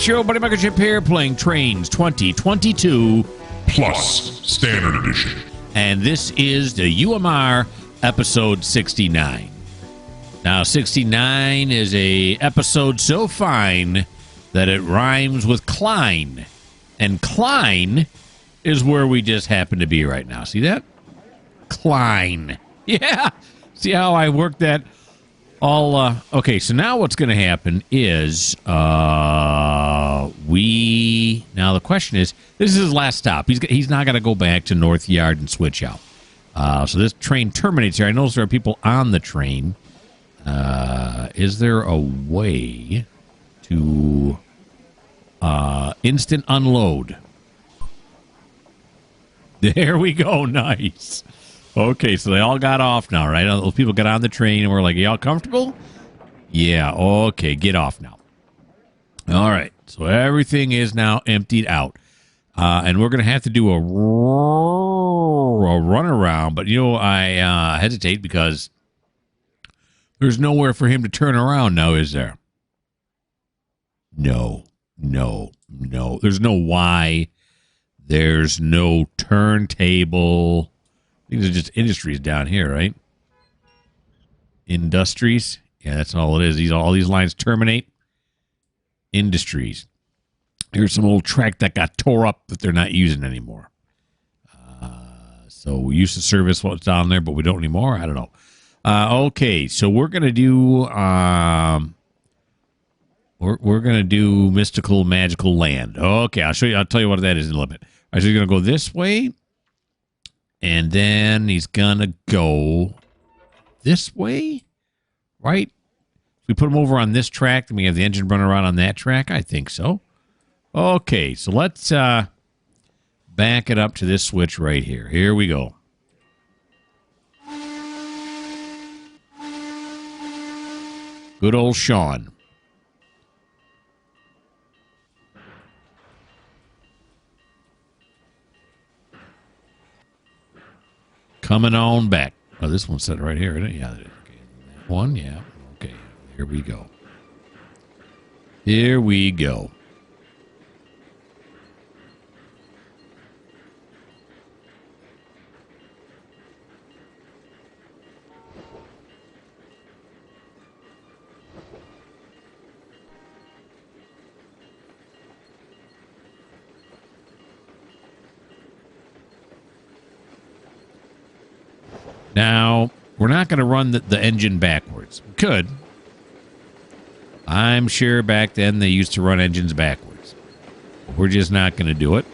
it's your old buddy Mikerowchip here playing Trainz 2022 Plus Standard Edition. And this is the UMR episode 69. Now, 69 is a episode so fine that it rhymes with Klein. And Klein is where we just happen to be right now. See that? Klein. Yeah. See how I worked that all? Okay, so now what's going to happen is now the question is, this is his last stop. He's not going to go back to North Yard and switch out. So this train terminates here. I notice there are people on the train. Is there a way to instant unload? There we go. Nice. Okay, so they all got off now, right? Those people got on the train and were like, y'all comfortable? Yeah, okay, get off now. All right, so everything is now emptied out. And we're going to have to do a runaround, but, I hesitate because there's nowhere for him to turn around now, is there? No. There's no Y. There's no turntable. These are just industries down here, right? Industries. Yeah, that's all it is. All these lines terminate. Industries. Here's some old track that got tore up that they're not using anymore. So we used to service what's down there, but we don't anymore. I don't know. Okay, so we're gonna do we're gonna do mystical magical land. Okay, I'll show you. I'll tell you what that is in a little bit. All right, so he's gonna go this way. And then he's going to go this way, right? If we put him over on this track, then we have the engine running around on that track? I think so. Okay, so let's back it up to this switch right here. Here we go. Good old Sean. Coming on back. Oh, this one's set right here, isn't it? Yeah. Okay. That one, yeah. Okay. Here we go. Here we go. Now, we're not going to run the engine backwards. We could. I'm sure back then they used to run engines backwards. But we're just not going to do it.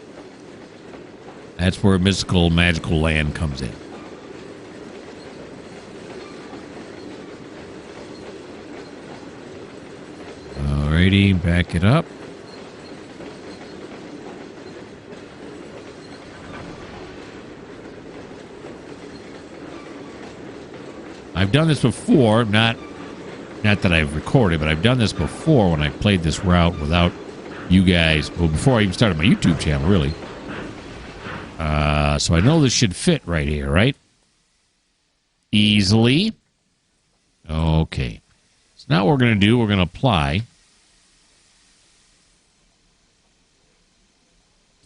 That's where mystical, magical land comes in. Alrighty, back it up. I've done this before, not that I've recorded, but I've done this before when I played this route without you guys. Well, before I even started my YouTube channel, really. So I know this should fit right here, right? Easily. Okay. So now what we're going to do, we're going to apply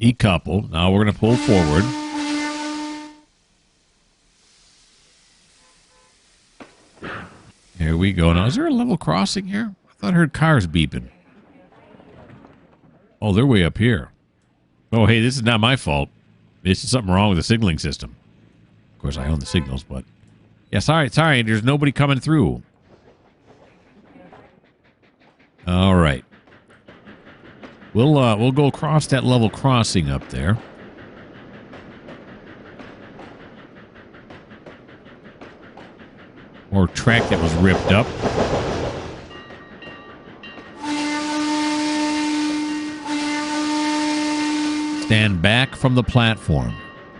decouple. Now we're going to pull forward. Here we go. Now, is there a level crossing here? I thought I heard cars beeping. Oh, they're way up here. Oh, hey, this is not my fault. This is something wrong with the signaling system. Of course, I own the signals, but... Yeah, sorry. There's nobody coming through. All right. We'll go across that level crossing up there. Or track that was ripped up. Stand back from the platform.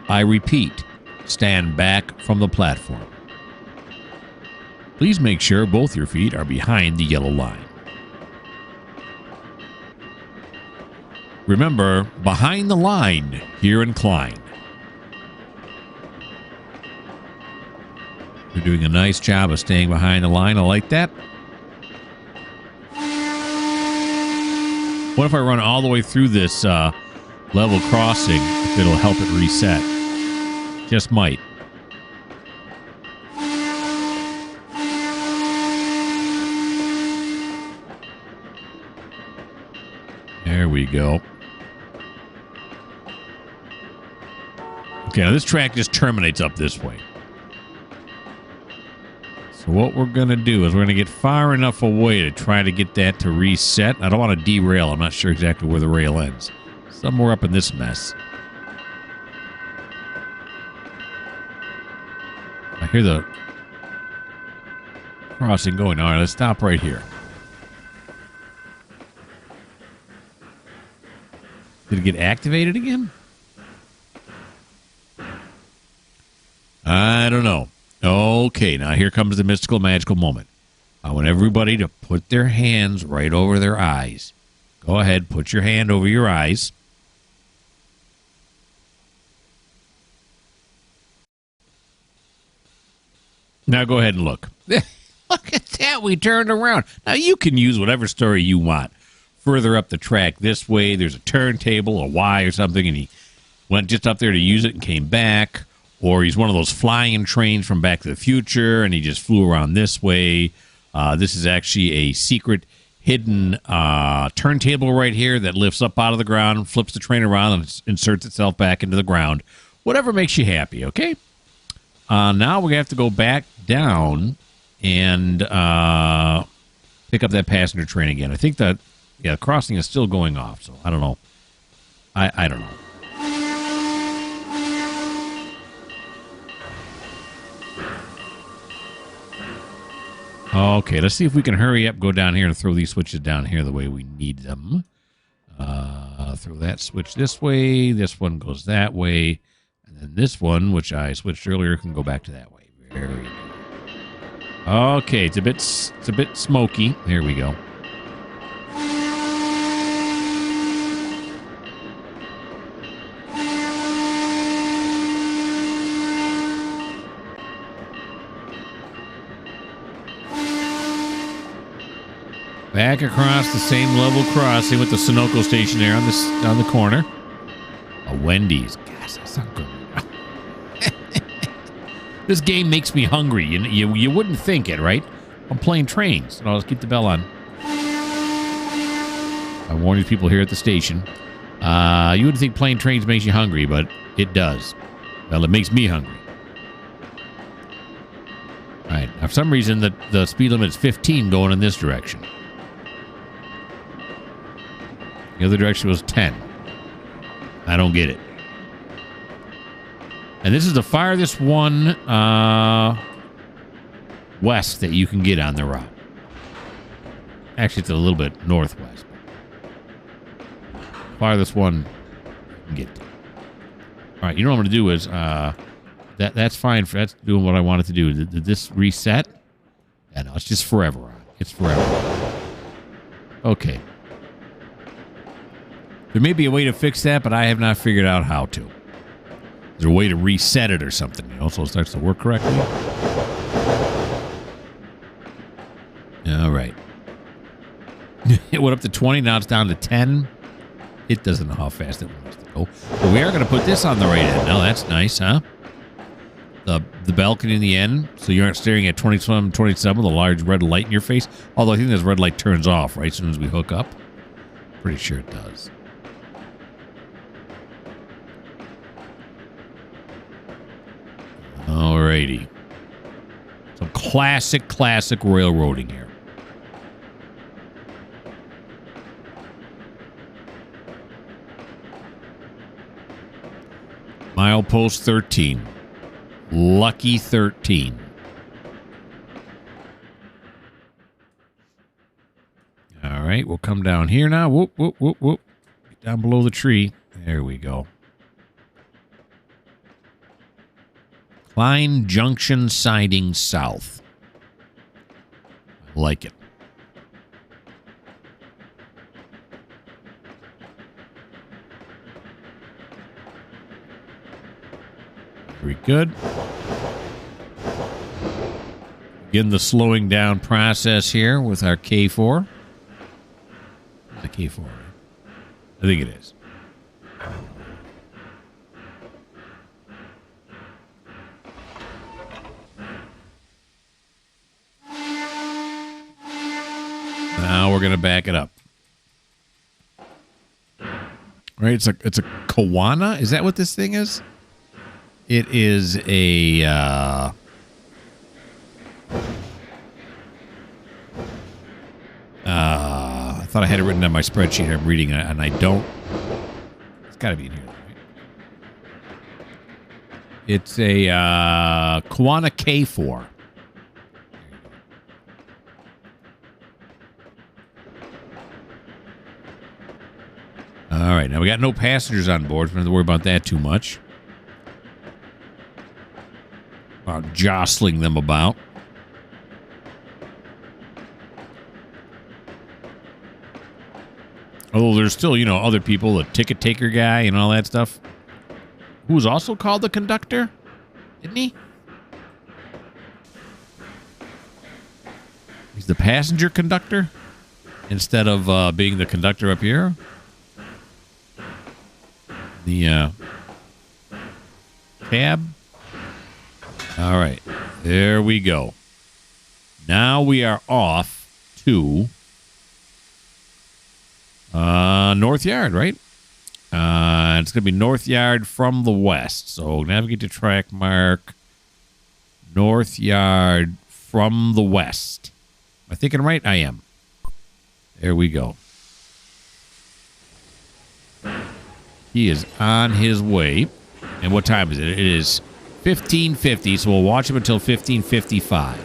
I repeat, stand back from the platform. Please make sure both your feet are behind the yellow line. Remember, behind the line, here in Klein. You're doing a nice job of staying behind the line. I like that. What if I run all the way through this level crossing? If it'll help it reset. Just might. There we go. Okay, now this track just terminates up this way. So what we're going to do is we're going to get far enough away to try to get that to reset. I don't want to derail. I'm not sure exactly where the rail ends. Somewhere up in this mess. I hear the crossing going. All right, let's stop right here. Did it get activated again? I don't know. Okay, now here comes the mystical, magical moment. I want everybody to put their hands right over their eyes. Go ahead, put your hand over your eyes. Now go ahead and look. Look at that, we turned around. Now you can use whatever story you want. Further up the track this way, there's a turntable, a Y or something, and he went just up there to use it and came back. Or he's one of those flying trains from Back to the Future, and he just flew around this way. This is actually a secret, hidden turntable right here that lifts up out of the ground, flips the train around, and inserts itself back into the ground. Whatever makes you happy, okay? Now we have to go back down and pick up that passenger train again. I think that, yeah, the crossing is still going off, so I don't know. I don't know. Okay, let's see if we can hurry up, go down here, and throw these switches down here the way we need them. Throw that switch this way. This one goes that way. And then this one, which I switched earlier, can go back to that way. Very good. Okay, it's a bit smoky. There we go. Back across the same level crossing with the Sunoco station there on the corner. A Wendy's. Gosh, that sounds good. This game makes me hungry. You wouldn't think it, right? I'm playing Trainz. And I'll just keep the bell on. I warn you people here at the station. You wouldn't think playing Trainz makes you hungry, but it does. Well, it makes me hungry. All right. Now, for some reason, the speed limit is 15 going in this direction. The other direction was 10. I don't get it. And this is the farthest one west that you can get on the route. Actually, it's a little bit northwest. Farthest one you can get to. All right, you know what I'm going to do is that's fine. That's doing what I wanted to do. Did this reset? Yeah, no, it's just forever on. It's forever on. Okay. There may be a way to fix that, but I have not figured out how to. Is there a way to reset it or something, so it starts to work correctly? All right. It went up to 20, now it's down to 10. It doesn't know how fast it wants to go. But we are going to put this on the right end. Now, that's nice, huh? The balcony in the end, so you aren't staring at 27 with a large red light in your face. Although I think this red light turns off, right, as soon as we hook up. Pretty sure it does. Alrighty. Some classic railroading here. Milepost 13. Lucky 13. All right, we'll come down here now. Whoop, whoop, whoop, whoop. Get down below the tree. There we go. Klein Junction Siding South. I like it. Very good. Begin the slowing down process here with our K4. The K4. I think it is. Now we're gonna back it up. Right, it's a Kawana. Is that what this thing is? It is a I thought I had it written on my spreadsheet. I'm reading it, and I don't. It's got to be in here, right? It's a Kawana K4. All right, now we got no passengers on board. So we don't have to worry about that too much. About jostling them about. Although there's still, other people, the ticket taker guy and all that stuff, who's also called the conductor, isn't he? He's the passenger conductor instead of being the conductor up here. The cab. All right, there we go. Now we are off to North Yard, right? It's going to be North Yard from the west. So navigate to track mark. North Yard from the west. Am I thinking right? I am. There we go. He is on his way. And what time is it? It is 15:50, so we'll watch him until 15:55.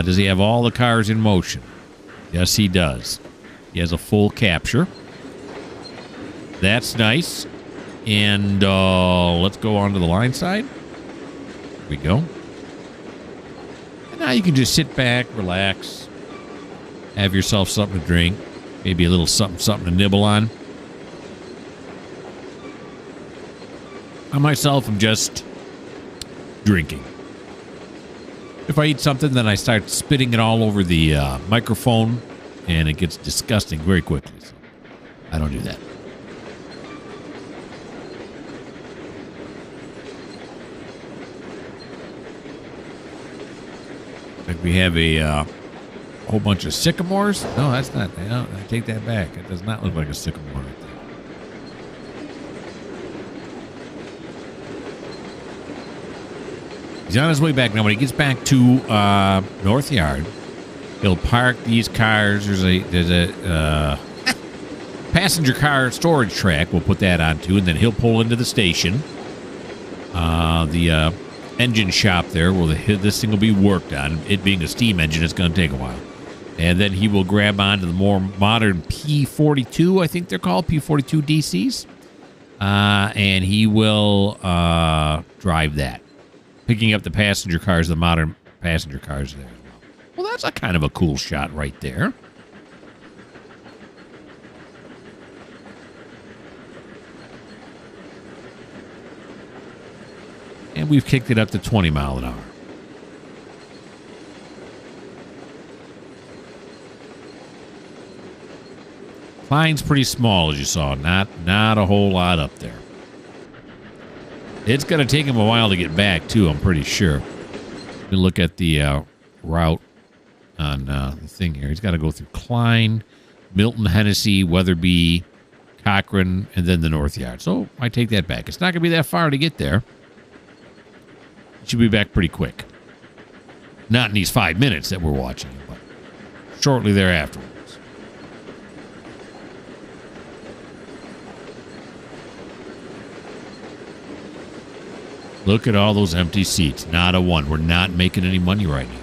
Does he have all the cars in motion? Yes, he does. He has a full capture. That's nice. And let's go on to the line side. Here we go. And now you can just sit back, relax, have yourself something to drink, maybe a little something to nibble on. I myself am just drinking. If I eat something, then I start spitting it all over the microphone, and it gets disgusting very quickly. So I don't do that. Like we have a whole bunch of sycamores. No, that's not. I take that back. It does not look like a sycamore right there. He's on his way back now. When he gets back to North Yard, he'll park these cars. There's a passenger car storage track. We'll put that onto, and then he'll pull into the station. The engine shop there, where this thing will be worked on. It being a steam engine, it's going to take a while. And then he will grab onto the more modern P42, I think they're called, P42 DCs. And he will drive that. Picking up the passenger cars, the modern passenger cars there as well. Well, that's a kind of a cool shot right there. And we've kicked it up to 20 miles an hour. Klein's pretty small, as you saw. Not a whole lot up there. It's going to take him a while to get back, too, I'm pretty sure. We look at the route on the thing here. He's got to go through Klein, Milton, Hennessy, Weatherby, Cochran, and then the North Yard. So I take that back. It's not going to be that far to get there. Should be back pretty quick. Not in these 5 minutes that we're watching, but shortly thereafter. Look at all those empty seats. Not a one. We're not making any money right now.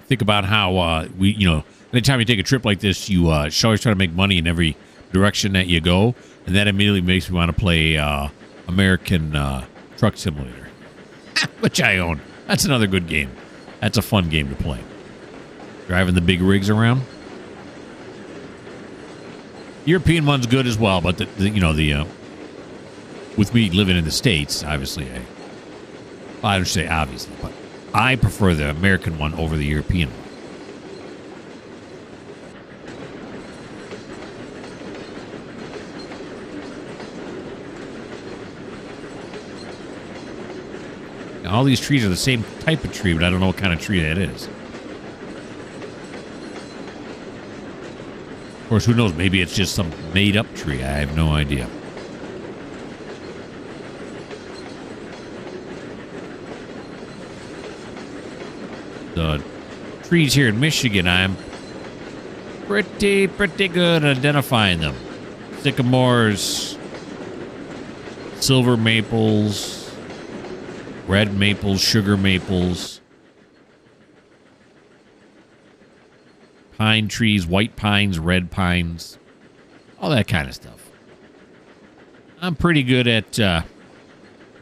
Think about how anytime you take a trip like this, you should always try to make money in every direction that you go, and that immediately makes me want to play American Truck Simulator, which I own. That's another good game. That's a fun game to play. Driving the big rigs around. European one's good as well, but with me living in the States, obviously I would say obviously, but I prefer the American one over the European one. All these trees are the same type of tree, but I don't know what kind of tree that is. Of course, who knows? Maybe it's just some made-up tree. I have no idea. The trees here in Michigan, I'm pretty good at identifying them. Sycamores, silver maples, red maples, sugar maples, pine trees, white pines, red pines, all that kind of stuff. I'm pretty good at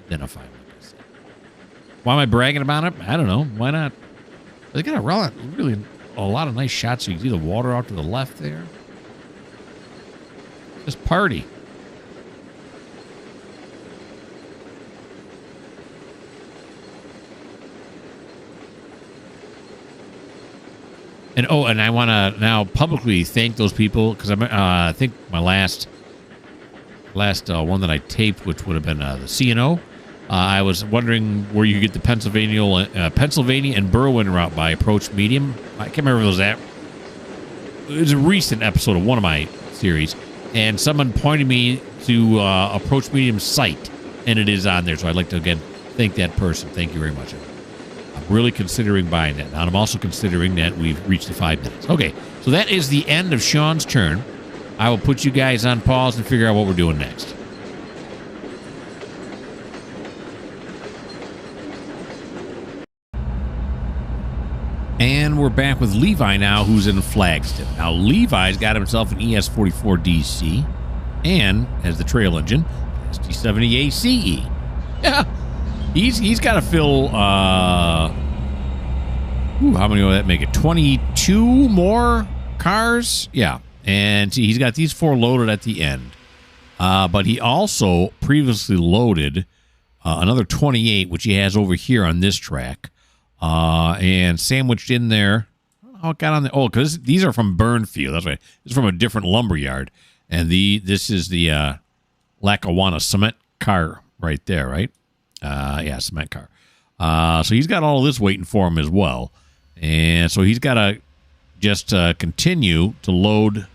identifying them. Why am I bragging about it? I don't know. Why not? They got really a lot of nice shots. You can see the water off to the left there. Just party. And I want to now publicly thank those people because I think my last one that I taped, which would have been the CNO. I was wondering where you could get the Pennsylvania and Berwyn route by approach medium. I can't remember if it was that. It was a recent episode of one of my series, and someone pointed me to approach medium's site, and it is on there. So I'd like to again thank that person. Thank you very much. I'm really considering buying that. And I'm also considering that we've reached the 5 minutes. Okay, so that is the end of Sean's turn. I will put you guys on pause and figure out what we're doing next. And we're back with Levi now, who's in Flagstaff. Now, Levi's got himself an ES44DC and has the trail engine, ST70 ACE. Yeah, he's got to fill, how many will that make it? 22 more cars? Yeah, and he's got these 4 loaded at the end. But he also previously loaded another 28, which he has over here on this track. And sandwiched in there. Oh, it got on the. Oh, because these are from Burnfield. That's right. This is from a different lumber yard. And this is the Lackawanna cement car right there, right? Yeah, cement car. So he's got all of this waiting for him as well. And so he's got to just continue to load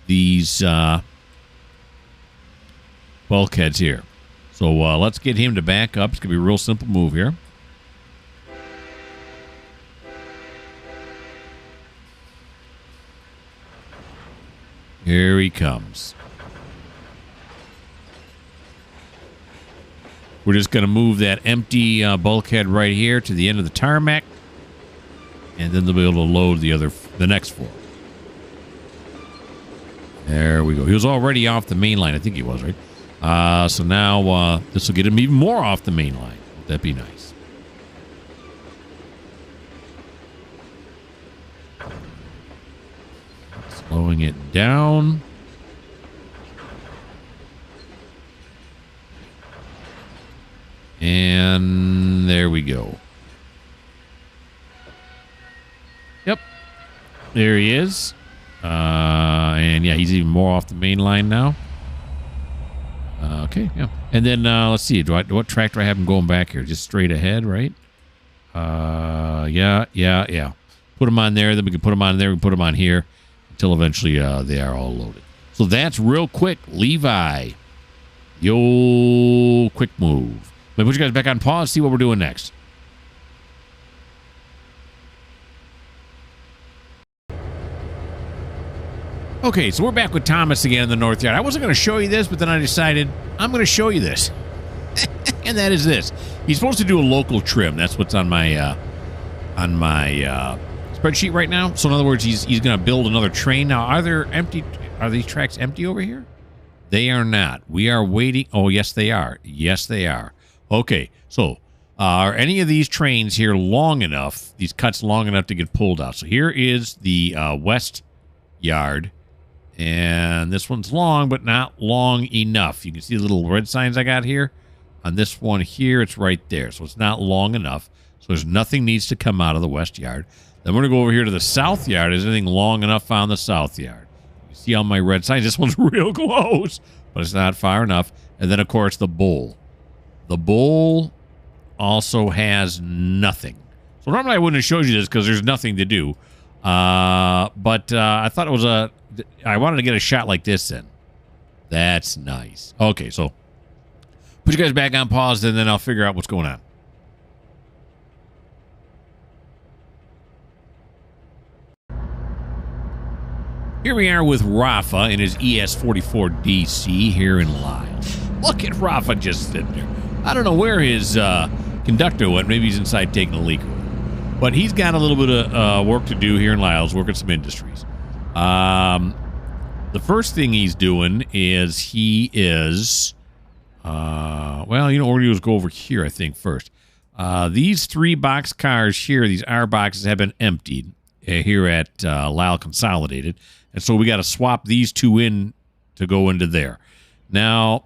these bulkheads here. So let's get him to back up. It's going to be a real simple move here. Here he comes. We're just going to move that empty bulkhead right here to the end of the tarmac, and then they'll be able to load the next 4. There we go. He was already off the main line. I think he was, right? So now this will get him even more off the main line. That'd be nice. Slowing it down. And there we go. Yep. There he is. And yeah, he's even more off the main line now. Okay, yeah. And then let's see. What track do I have him going back here? Just straight ahead, right? Yeah. Put him on there. Then we can put him on there. We can put him on here. Until eventually they are all loaded. So that's real quick. Levi. Yo, quick move. Let me put you guys back on pause, see what we're doing next. Okay, so we're back with Thomas again in the North Yard. I wasn't going to show you this, but then I decided I'm going to show you this. And that is this. He's supposed to do a local trim. That's what's on my spreadsheet right now. So in other words, he's going to build another train. Now, are these tracks empty over here? They are not. We are waiting. Oh, yes, they are. Yes, they are. Okay, so are any of these trains here long enough, these cuts long enough to get pulled out? So here is the west yard, and this one's long, but not long enough. You can see the little red signs I got here. On this one here, it's right there. So it's not long enough. So there's nothing needs to come out of the west yard. Then we're going to go over here to the south yard. Is anything long enough on the south yard? You see on my red signs? This one's real close, but it's not far enough. And then, of course, the bowl. The bowl also has nothing. So normally I wouldn't have showed you this because there's nothing to do. But I thought it was I wanted to get a shot like this in. That's nice. Okay, so put you guys back on pause, and then I'll figure out what's going on. Here we are with Rafa in his ES44DC here in Lyles. Look at Rafa just sitting there. I don't know where his conductor went. Maybe he's inside taking a leak. But he's got a little bit of work to do here in Lyles, working some industries. The first thing he's doing is he is, well, you know, we're going to go over here, I think, first. These 3 box cars here, these R boxes, have been emptied here at Lyle Consolidated. And so we got to swap these 2 in to go into there. Now,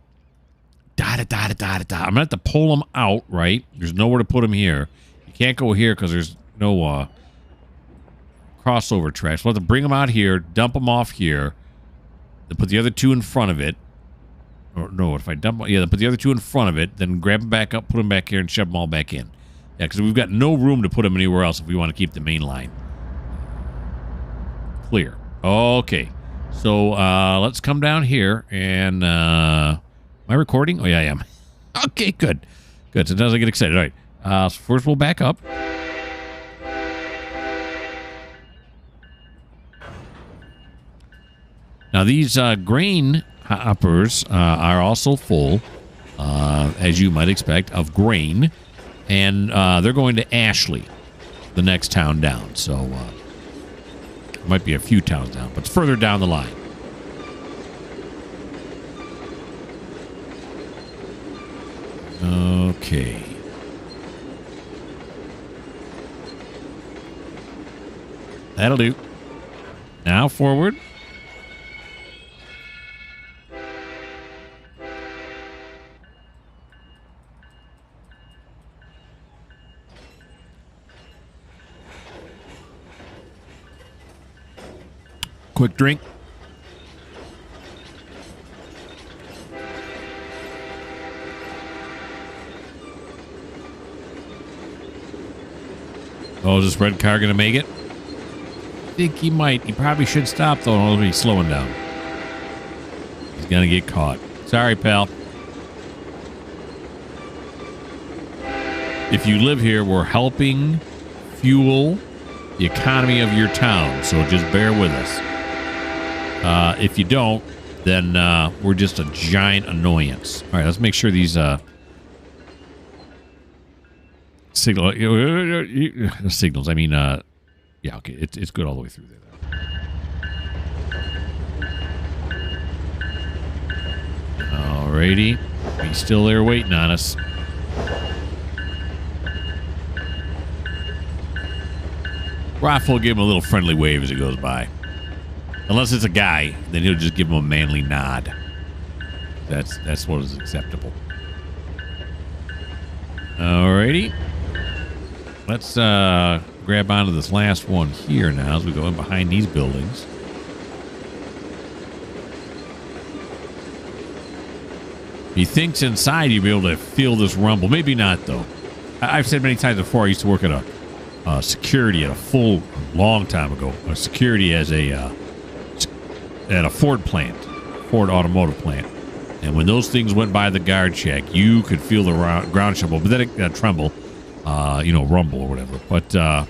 I'm going to have to pull them out, right? There's nowhere to put them here. You can't go here because there's no crossover tracks. We'll have to bring them out here, dump them off here, then put the other 2 in front of it. Or no, if I dump them, yeah, then put the other 2 in front of it, then grab them back up, put them back here, and shove them all back in. Yeah, because we've got no room to put them anywhere else if we want to keep the main line clear. Okay, so let's come down here and am I recording? Oh yeah, I am. Okay, good. Sometimes I get excited. All right, so first we'll back up. Now these grain hoppers are also full, as you might expect, of grain, and they're going to Ashley, the next town down. So. Might be a few towns down, but it's further down the line. Okay. That'll do. Now forward. Quick drink. Oh, is this red car going to make it? I think he might. He probably should stop, though, or he's slowing down. He's going to get caught. Sorry, pal. If you live here, we're helping fuel the economy of your town, so just bear with us. If you don't, then we're just a giant annoyance. All right, let's make sure these signals. I mean, yeah, okay, it's good all the way through there. Alrighty, he's still there waiting on us. Raph will give him a little friendly wave as he goes by. Unless it's a guy, then he'll just give him a manly nod. That's what is acceptable. Alrighty. Let's grab onto this last one here now as we go in behind these buildings. He thinks inside you'll be able to feel this rumble. Maybe not, though. I've said many times before, I used to work at a security at a long time ago. A security as at a Ford plant, Ford automotive plant. And when those things went by the guard check, you could feel the ground tremble. But then it tremble, rumble or whatever. But then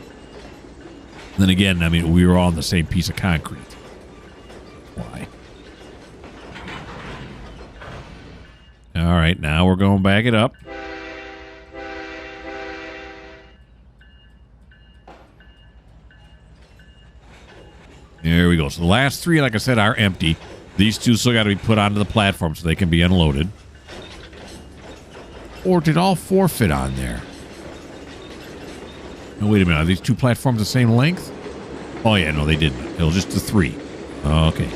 again, I mean, we were all on the same piece of concrete. Why? All right, now we're going back it up. There we go. So the last 3, like I said, are empty. These 2 still got to be put onto the platform so they can be unloaded. Or did all 4 fit on there? No, wait a minute. Are these 2 platforms the same length? Oh, yeah. No, they didn't. It was just the 3. Okay.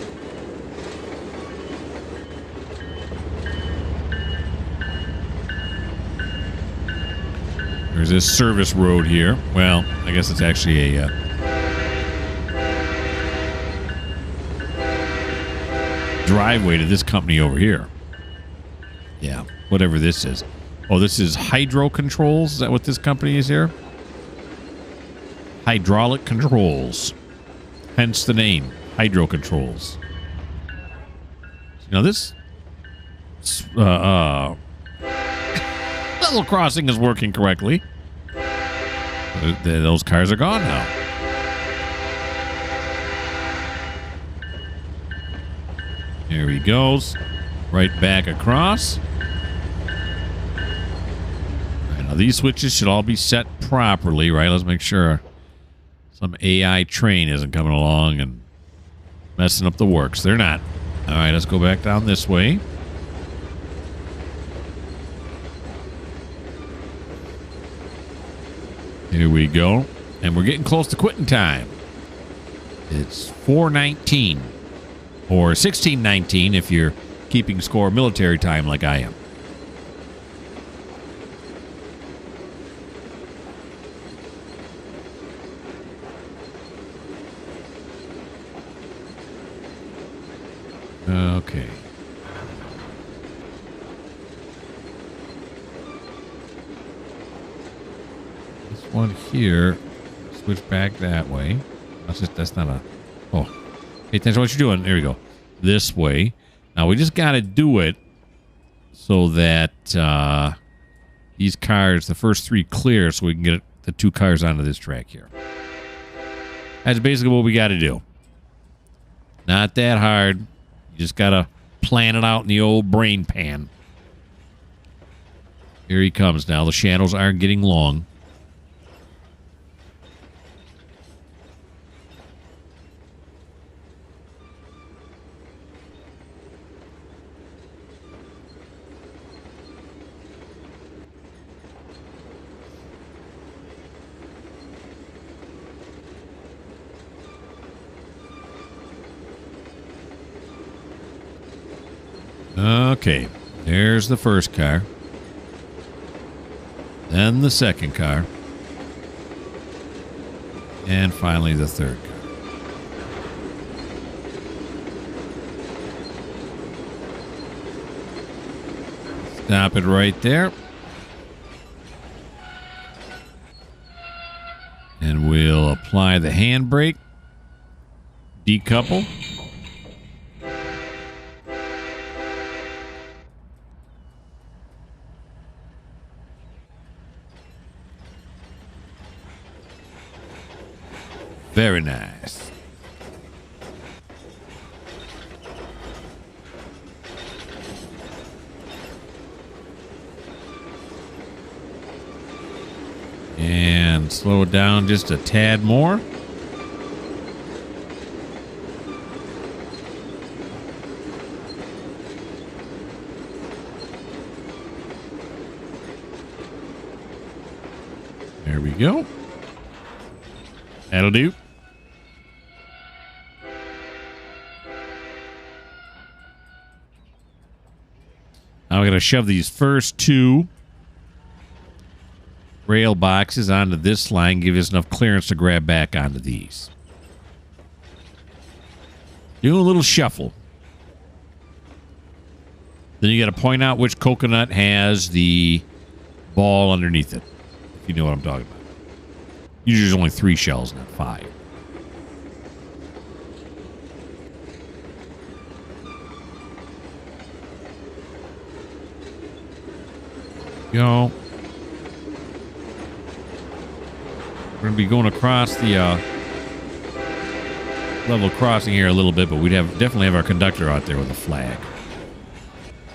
There's this service road here. Well, I guess it's actually a driveway to this company over here. Yeah, whatever this is. Oh, this is Hydro Controls. Is that what this company is here? Hydraulic Controls. Hence the name, Hydro Controls. Now this level crossing is working correctly. Those cars are gone now. Here he goes. Right back across. All right, now these switches should all be set properly, right? Let's make sure some AI train isn't coming along and messing up the works. They're not. All right, let's go back down this way. Here we go. And we're getting close to quitting time. It's 4:19 or 16:19 if you're keeping score military time like I am. Okay. This one here, switch back that way. That's not a... Oh. Pay attention to what you're doing. There we go. This way. Now, we just got to do it so that these cars, the first three clear so we can get the two cars onto this track here. That's basically what we got to do. Not that hard. You just got to plan it out in the old brain pan. Here he comes now. The shadows are getting long. Okay, there's the first car. Then the second car. And finally the third car. Stop it right there. And we'll apply the handbrake. Decouple. Very nice. And slow it down just a tad more. There we go. That'll do. Now we're going to shove these first two rail boxes onto this line, give us enough clearance to grab back onto these. Do a little shuffle. Then you got to point out which coconut has the ball underneath it, if you know what I'm talking about. Usually there's only 3 shells, not 5. Go. We're going to be going across the level crossing here a little bit, but we'd definitely have our conductor out there with a flag.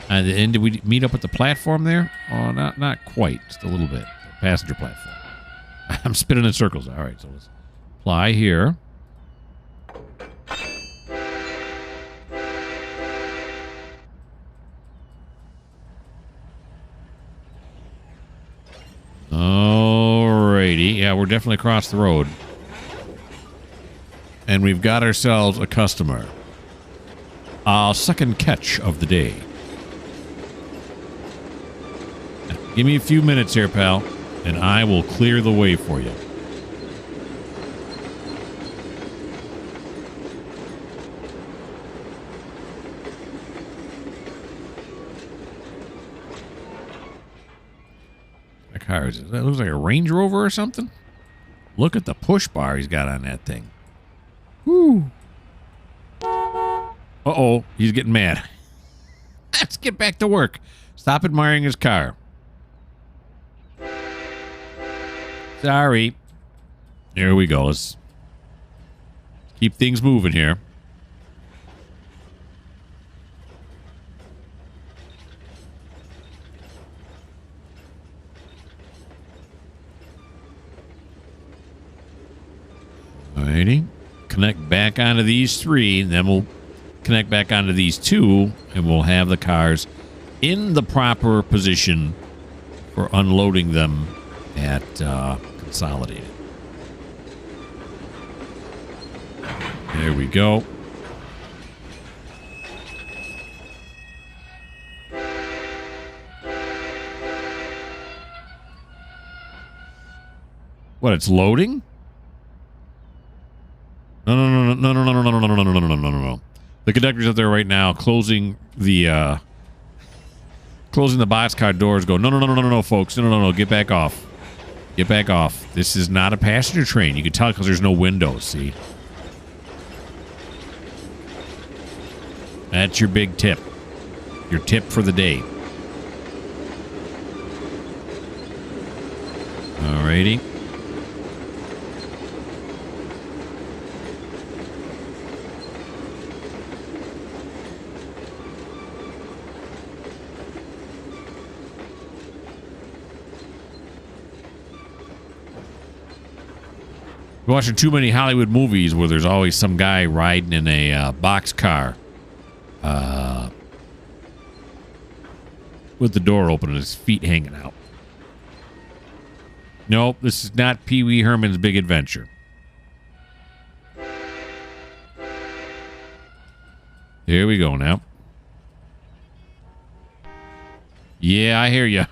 And did we meet up at the platform there? Oh, not quite. Just a little bit. The passenger platform. I'm spinning in circles. All right, so let's apply here. Alrighty. Yeah, we're definitely across the road. And we've got ourselves a customer. Our second catch of the day. Give me a few minutes here, pal. and I will clear the way for you. That car is, that looks like a Range Rover or something. Look at the push bar he's got on that thing. Whoo. Uh-oh, he's getting mad. Let's get back to work. Stop admiring his car. Sorry. There we go. Let's keep things moving here. Alrighty. Connect back onto these three, and then we'll connect back onto these two, and we'll have the cars in the proper position for unloading them at Consolidated. There we go. What, it's loading? No. The conductor's up there right now closing the boxcar doors. Go, no, folks. No, get back off. Get back off. This is not a passenger train. You can tell because there's no windows, see? That's your big tip. Your tip for the day. Alrighty. We're watching too many Hollywood movies where there's always some guy riding in a boxcar with the door open and his feet hanging out. Nope, this is not Pee Wee Herman's Big Adventure. Here we go now. Yeah, I hear you.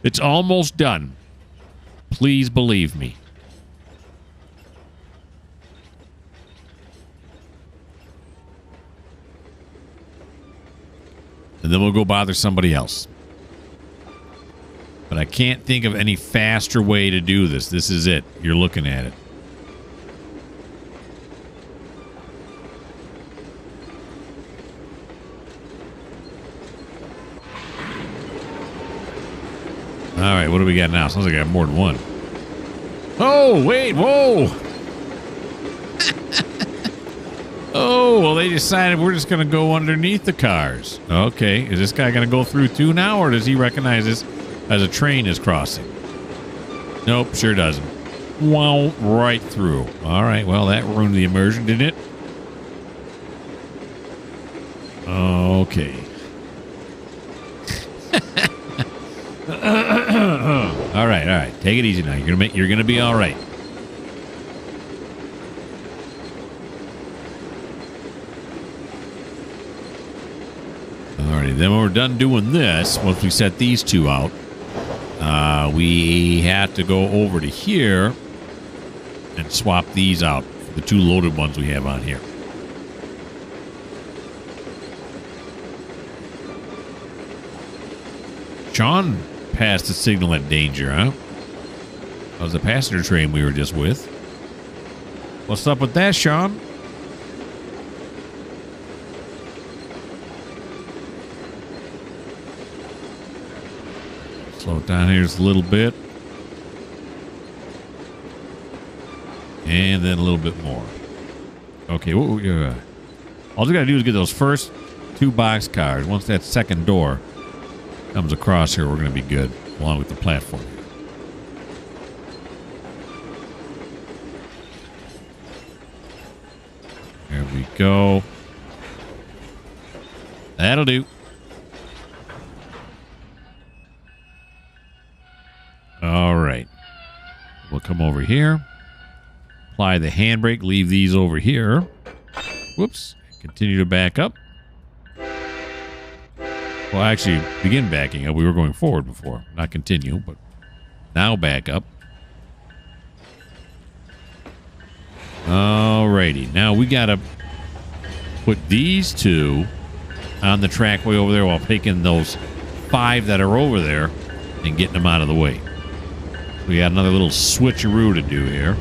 It's almost done. Please believe me. And then we'll go bother somebody else. But I can't think of any faster way to do this. This is it. You're looking at it. All right, what do we got now? Sounds like I have more than one. Oh, wait, whoa. Oh, well, they decided we're just going to go underneath the cars. Okay, is this guy going to go through too now, or does he recognize this as a train is crossing? Nope, sure doesn't. Wow, right through. All right, well, that ruined the immersion, didn't it? Okay. All right. Take it easy now. You're gonna be all right. Alrighty, then when we're done doing this, once we set these two out, we have to go over to here and swap these out for the two loaded ones we have on here. Sean passed the signal at danger, huh? That was the passenger train we were just with. What's up with that, Sean? Slow it down here just a little bit. And then a little bit more. Okay, all we gotta do is get those first two box cars. Once that second door comes across here, we're gonna be good, along with the platform. There we go. That'll do. All right. We'll come over here. Apply the handbrake. Leave these over here. Whoops. Continue to back up. Well, actually, begin backing up. We were going forward before. Not continue, but Now back up. Alrighty. Now we got to put these two on the trackway over there while taking those 5 that are over there and getting them out of the way. We got another little switcheroo to do here.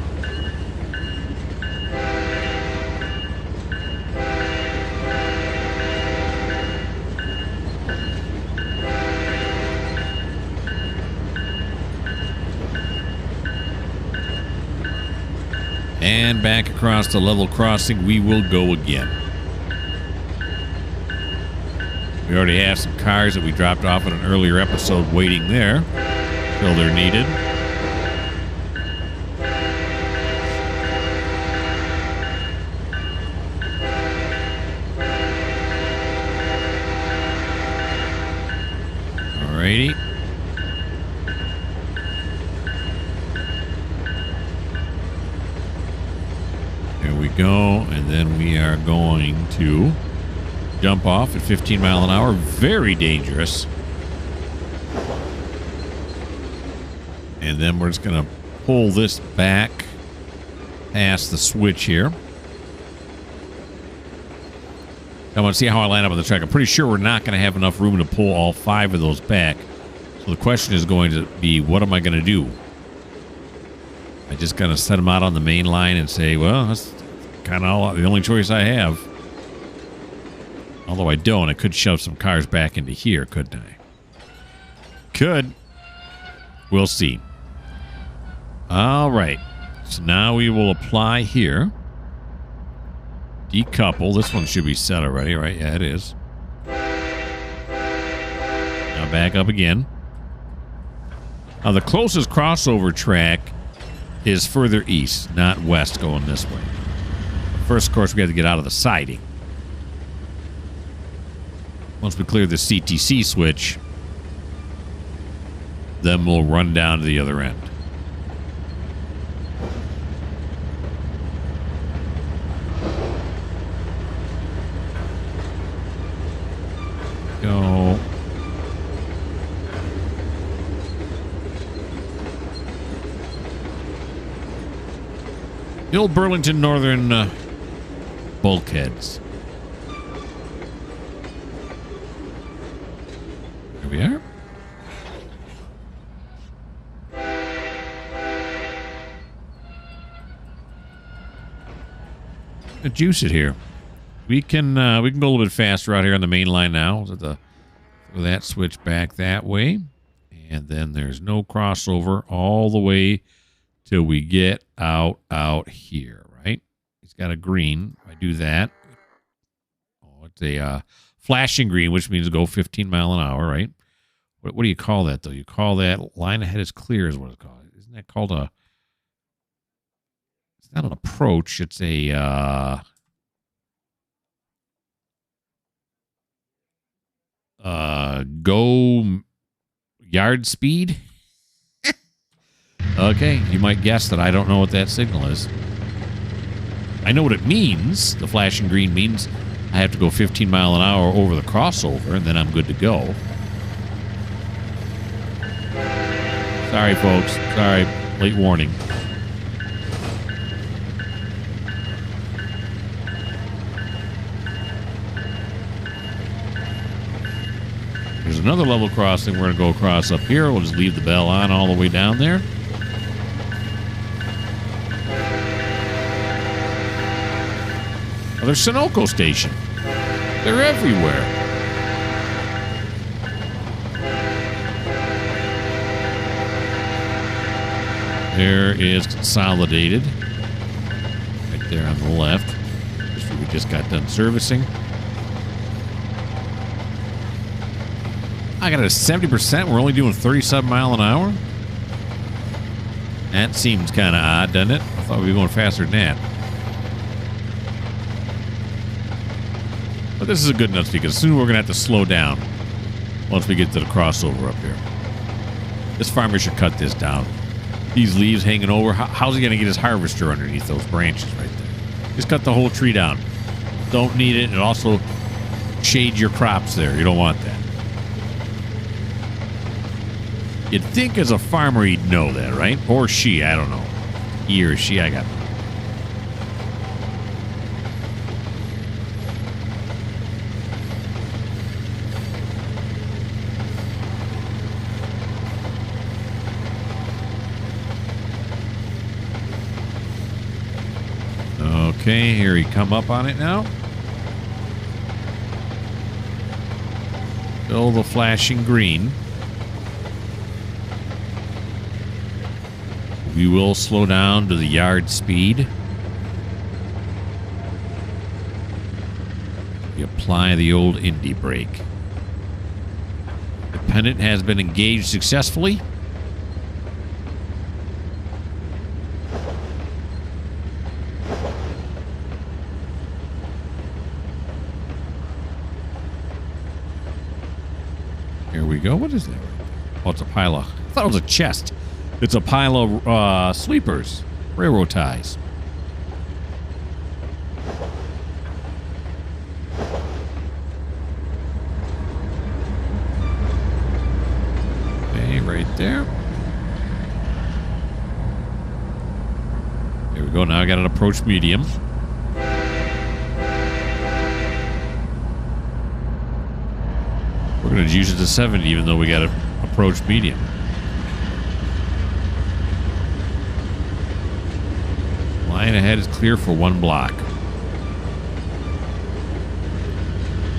And back across the level crossing we will go again. We already have some cars that we dropped off in an earlier episode waiting there till they're needed. Alrighty. There we go, and then we are going to jump off at 15 miles an hour. Very dangerous. And then we're just going to pull this back past the switch here. I want to see how I line up on the track. I'm pretty sure we're not going to have enough room to pull all 5 of those back. So the question is going to be, what am I going to do? I just kind of set them out on the main line and say, well, that's kind of the only choice I have. Although I don't. I could shove some cars back into here, couldn't I? Could. We'll see. All right. So now we will apply here. Decouple. This one should be set already, right? Yeah, it is. Now back up again. Now the closest crossover track is further east, not west, going this way. First, of course, we have to get out of the siding. Once we clear the CTC switch, then we'll run down to the other end. Go. The old Burlington Northern bulkheads. Here we are. Juice it here. We can go a little bit faster out here on the main line now. So throw that switch back that way, and then there's no crossover all the way till we get out here. Right? It's got a green. If I do that, oh, it's a flashing green, which means go 15 mile an hour. Right? What do you call that though? You call that line ahead is clear, is what it's called. Isn't that called a? It's not an approach. It's a go yard speed. Okay, you might guess that I don't know what that signal is. I know what it means. The flashing green means I have to go 15 mile an hour over the crossover, and then I'm good to go. Sorry, folks. Sorry. Late warning. There's another level crossing. We're going to go across up here. We'll just leave the bell on all the way down there. Oh, there's Sunoco Station. They're everywhere. There is Consolidated. Right there on the left. Just where we just got done servicing. I got it at 70%. We're only doing 37 mile an hour. That seems kind of odd, doesn't it? I thought we were going faster than that. But this is a good enough speed because soon we're going to have to slow down once we get to the crossover up here. This farmer should cut this down. These leaves hanging over. How's he going to get his harvester underneath those branches right there? Just cut the whole tree down. Don't need it. And also shade your crops there. You don't want that. Get think as a farmer he'd know that, right? Or she, I don't know. He or she, I got. Okay, here he come up on it now. Still the flashing green. We will slow down to the yard speed. We apply the old indie brake. The pennant has been engaged successfully. Here we go. What is that? Oh, it's a pile of... I thought it was a chest. It's a pile of sleepers. Railroad ties. Okay, right there. There we go. Now I got an approach medium. We're going to use it to 70 even though we got an approach medium. Line ahead is clear for 1 block.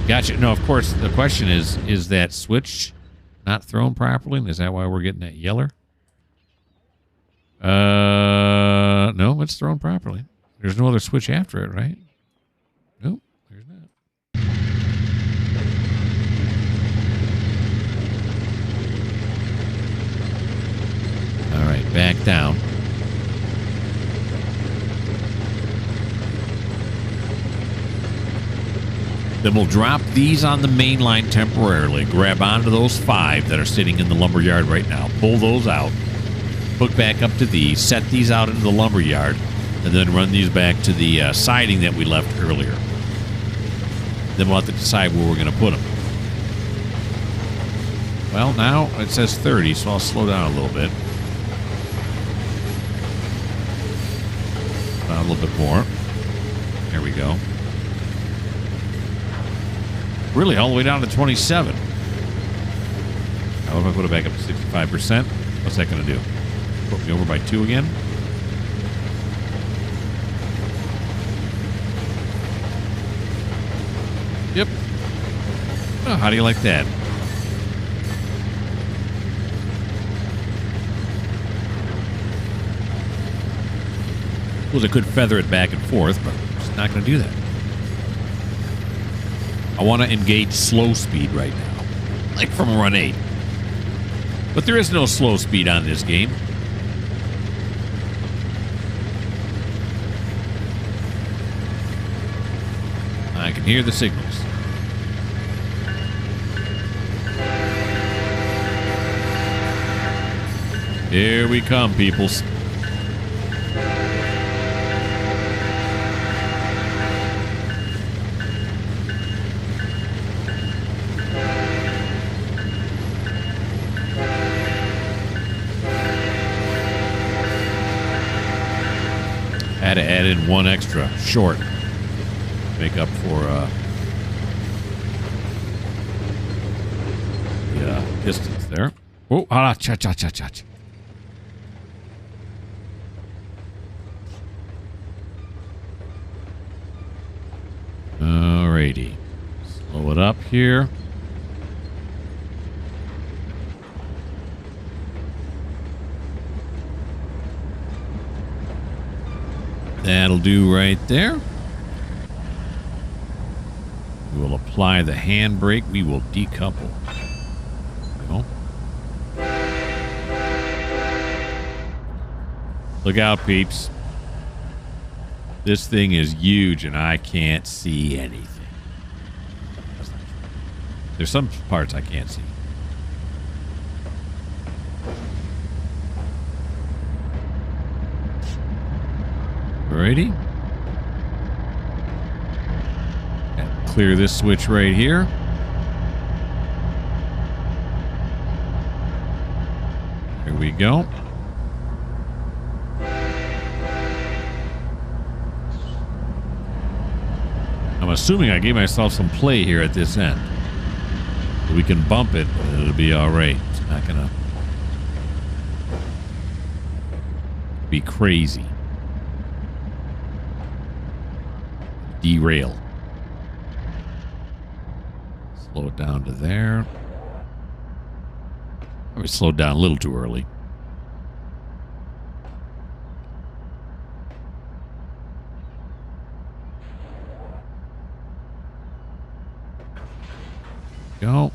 Gotcha. No, of course, the question is that switch not thrown properly? Is that why we're getting that yeller? No, it's thrown properly. There's no other switch after it, right? Nope, there's not. All right, back down. Then we'll drop these on the main line temporarily, grab onto those 5 that are sitting in the lumber yard right now, pull those out, hook back up to these, set these out into the lumber yard, and then run these back to the siding that we left earlier. Then we'll have to decide where we're going to put them. Well, now it says 30, so I'll slow down a little bit. A little bit more. There we go. Really, all the way down to 27. Now, what if I put it back up to 65%? What's that going to do? Put me over by 2 again? Yep. Oh, how do you like that? Well, I could feather it back and forth, but I'm just not going to do that. I want to engage slow speed right now, like from a run 8. But there is no slow speed on this game. I can hear the signals. Here we come, peoples. Had to add in 1 extra short. Make up for the distance there. Oh, cha. Alrighty. Slow it up here. That'll do right there. We will apply the handbrake. We will decouple. No. Look out, peeps. This thing is huge and I can't see anything. There's some parts I can't see. Alrighty. And clear this switch right here. Here we go. I'm assuming I gave myself some play here at this end. We can bump it, and it'll be all right. It's not gonna be crazy. Derail. Slow it down to there. We slowed down a little too early. Go.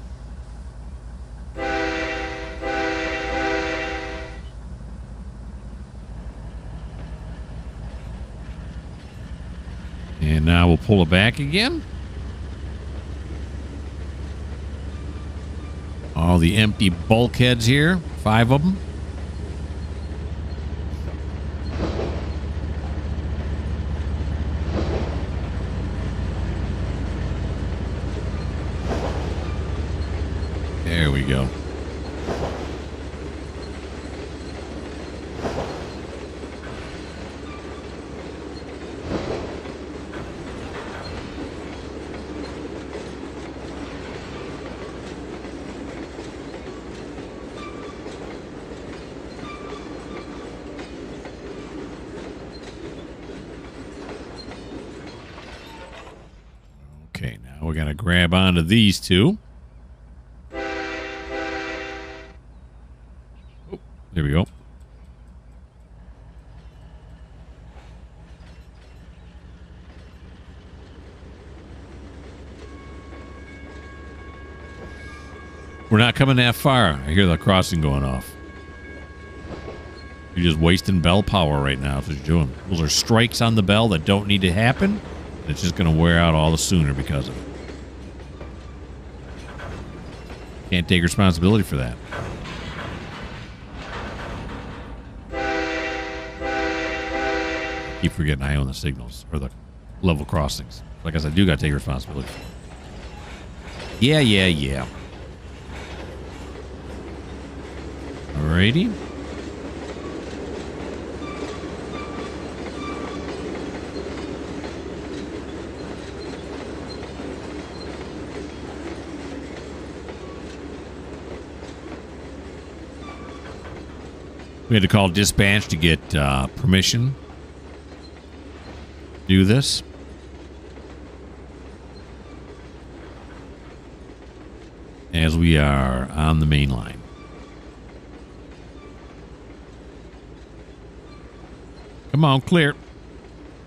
And now we'll pull it back again. All the empty bulkheads here, 5 of them. There we go. Okay, now we're going to grab onto these two. Oh, there we go. We're not coming that far. I hear the crossing going off. You're just wasting bell power right now. That's what you're doing. Those are strikes on the bell that don't need to happen. It's just going to wear out all the sooner because of it. Can't take responsibility for that. Keep forgetting I own the signals or the level crossings. Like I said, I do got to take responsibility. Yeah. Alrighty. We had to call dispatch to get permission to do this. As we are on the main line. Come on, clear.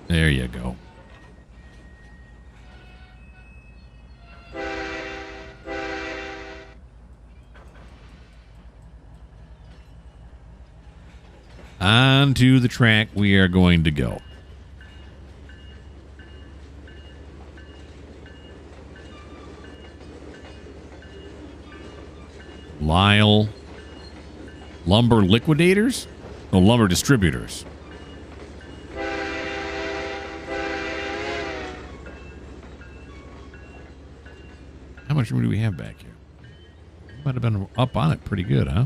There you go. Onto the track we are going to go. Lyle Lumber Liquidators? No, Lumber Distributors. How much room do we have back here? Might have been up on it pretty good, huh?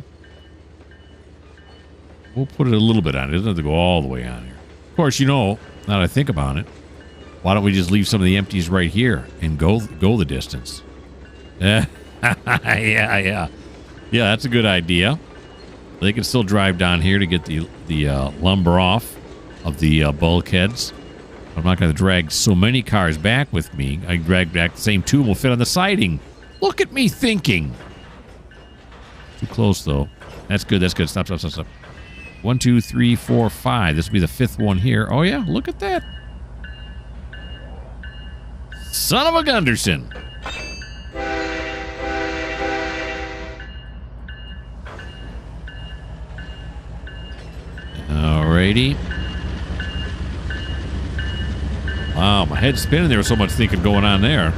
We'll put it a little bit on. It doesn't have to go all the way on here. Of course, you know, now that I think about it, why don't we just leave some of the empties right here and go the distance? Yeah, yeah, that's a good idea. They can still drive down here to get the lumber off of the bulkheads. I'm not going to drag so many cars back with me. I drag back the same two will fit on the siding. Look at me thinking. Too close, though. That's good. That's good. Stop. 1, 2, 3, 4, 5. This will be the 5th one here. Oh, yeah. Look at that. Son of a Gunderson. Alrighty. Wow, my head's spinning. There was so much thinking going on there.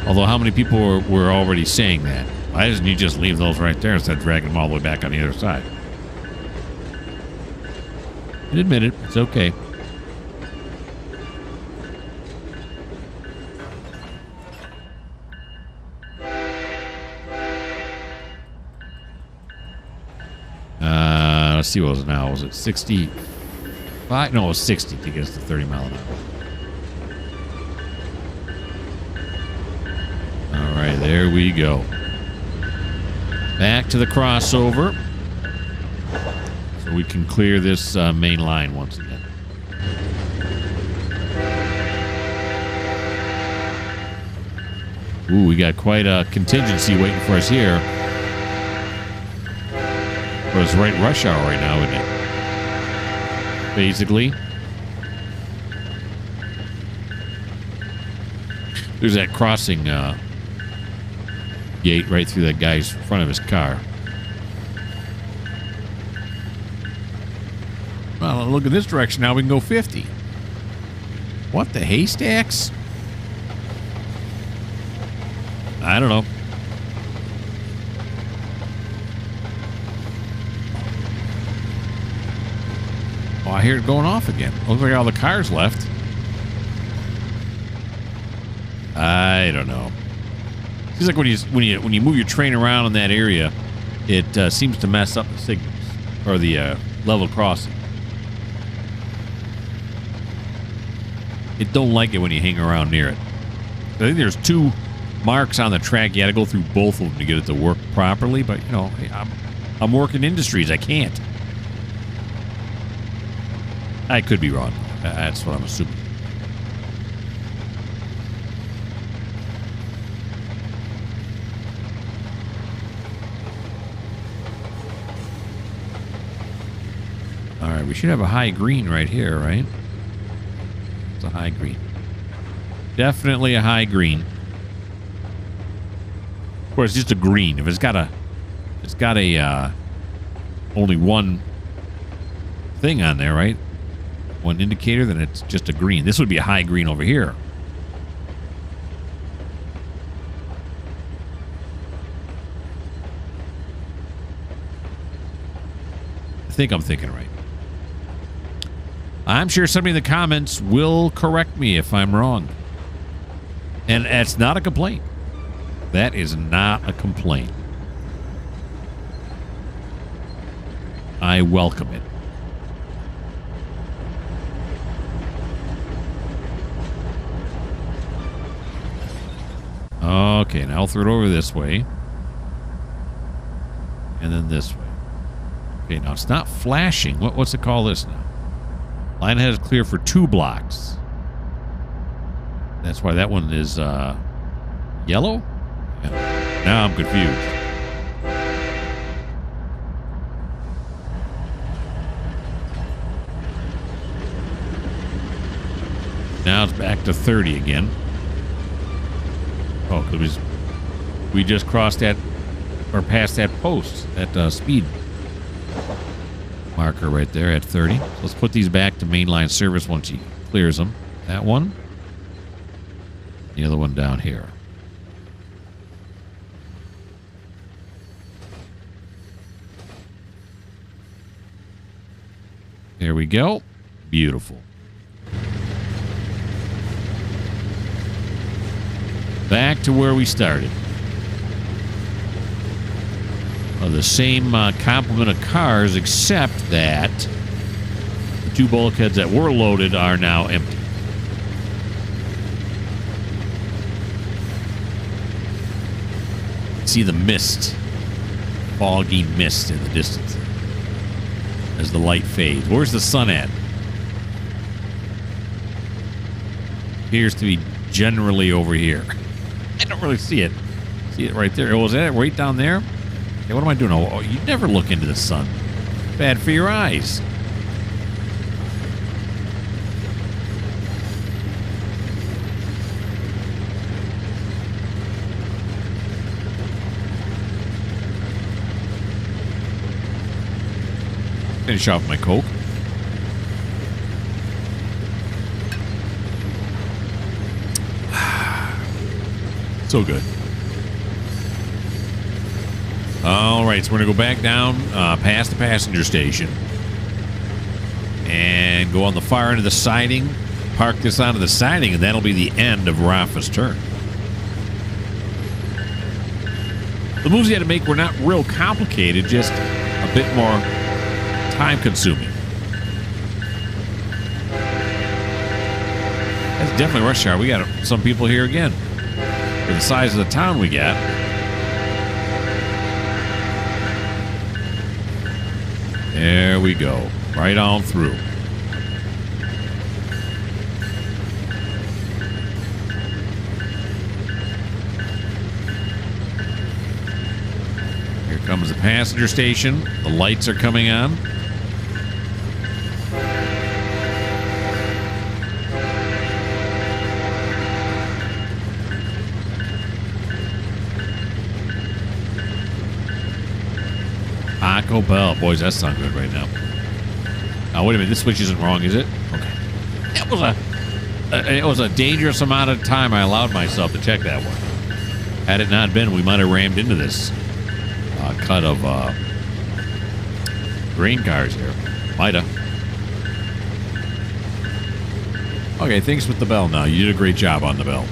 Although, how many people were already saying that? Why doesn't you just leave those right there instead of dragging them all the way back on the other side? You admit it. It's okay. see what it was now. Was it 65? No, it was 60 to get us to 30 mile an hour. All right, there we go. Back to the crossover. So we can clear this main line once again. Ooh, we got quite a contingency waiting for us here. Well, it's right rush hour right now, isn't it? Basically. There's that crossing gate right through that guy's front of his car. Well, look at this direction now. We can go 50. What the haystacks? I don't know. Oh, I hear it going off again. Looks like all the cars left. I don't know. Seems like when you move your train around in that area, it seems to mess up the signals or the level crossing. It don't like it when you hang around near it. I think there's two marks on the track. You got to go through both of them to get it to work properly. But you know, I'm working industries. I can't. I could be wrong. That's what I'm assuming. All right, we should have a high green right here, right? It's a high green. Definitely a high green. Of course, it's just a green. If it's got a only one thing on there, right? One indicator, then it's just a green. This would be a high green over here. I think I'm thinking right. I'm sure somebody in the comments will correct me if I'm wrong. And that's not a complaint. That is not a complaint. I welcome it. Okay, now I'll throw it over this way. And then this way. Okay, now it's not flashing. What's it call this now? Line ahead is clear for 2 blocks. That's why that one is yellow? Yeah. Now I'm confused. Now it's back to 30 again. Oh, because we just crossed that, or passed that post, that speed marker right there at 30. So let's put these back to mainline service once he clears them. That one. The other one down here. There we go. Beautiful. Back to where we started. The same complement of cars, except that the 2 bulkheads that were loaded are now empty. See the mist, foggy mist in the distance as the light fades. Where's the sun at? Appears to be generally over here. I don't really see it. See it right there. Oh, is that right down there? Hey, what am I doing? Oh, you never look into the sun. Bad for your eyes. Finish off my Coke. So good. All right, so we're going to go back down past the passenger station and go on the far end of the siding, park this onto the siding, and that'll be the end of Rafa's turn. The moves you had to make were not real complicated, just a bit more time consuming. That's definitely rush hour. We got some people here again. For the size of the town we got. There we go. Right on through. Here comes the passenger station. The lights are coming on. Taco Bell. Boys, that sounds good right now. Oh, wait a minute. This switch isn't wrong, is it? Okay. It was a dangerous amount of time I allowed myself to check that one. Had it not been, we might have rammed into this cut of grain cars here. Might have. Okay, thanks with the bell now. You did a great job on the bell.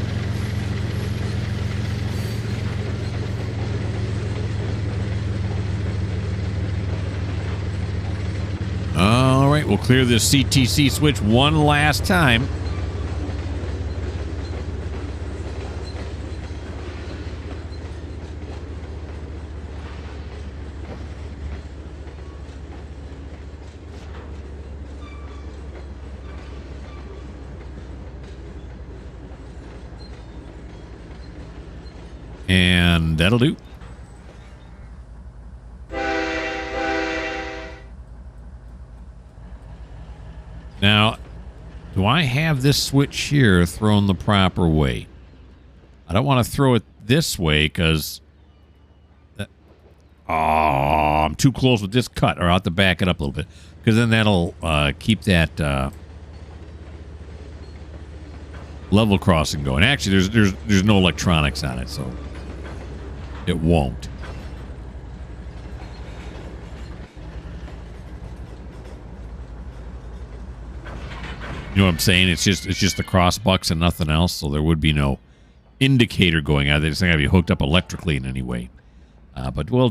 All right, we'll clear this CTC switch one last time. And that'll do. Now, do I have this switch here thrown the proper way? I don't want to throw it this way because... I'm too close with this cut, or I'll have to back it up a little bit. Because then that'll keep that level crossing going. Actually, there's no electronics on it, so it won't. You know what I'm saying? It's just the cross bucks and nothing else, so there would be no indicator going out. They just not going to be hooked up electrically in any way. But we'll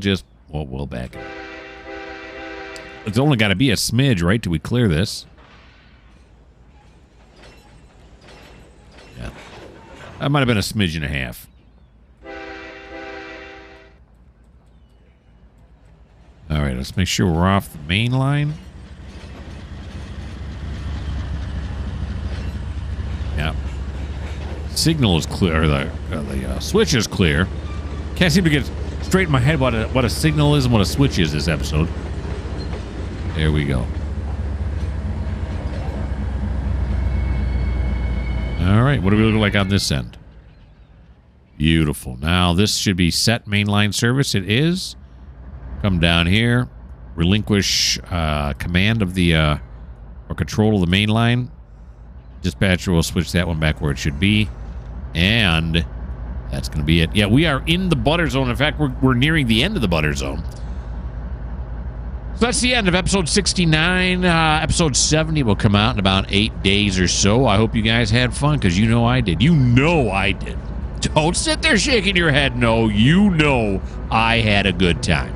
back it. It's only got to be a smidge, right? Till we clear this. Yeah. That might have been a smidge and a half. All right, let's make sure we're off the main line. Yeah. Signal is clear. Or the switch is clear. Can't seem to get straight in my head what a signal is and what a switch is this episode. There we go. All right. What do we look like on this end? Beautiful. Now, this should be set mainline service. It is. Come down here. Relinquish command of the or control of the main line. Dispatcher will switch that one back where it should be. And that's going to be it. Yeah, we are in the butter zone. In fact, we're nearing the end of the butter zone. So that's the end of episode 69. Episode 70 will come out in about 8 days or so. I hope you guys had fun, because you know I did. You know I did. Don't sit there shaking your head. No, you know I had a good time.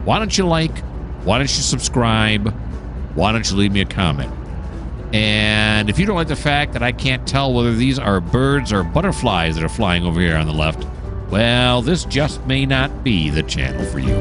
Why don't you like? Why don't you subscribe? Why don't you leave me a comment? And if you don't like the fact that I can't tell whether these are birds or butterflies that are flying over here on the left, well, this just may not be the channel for you.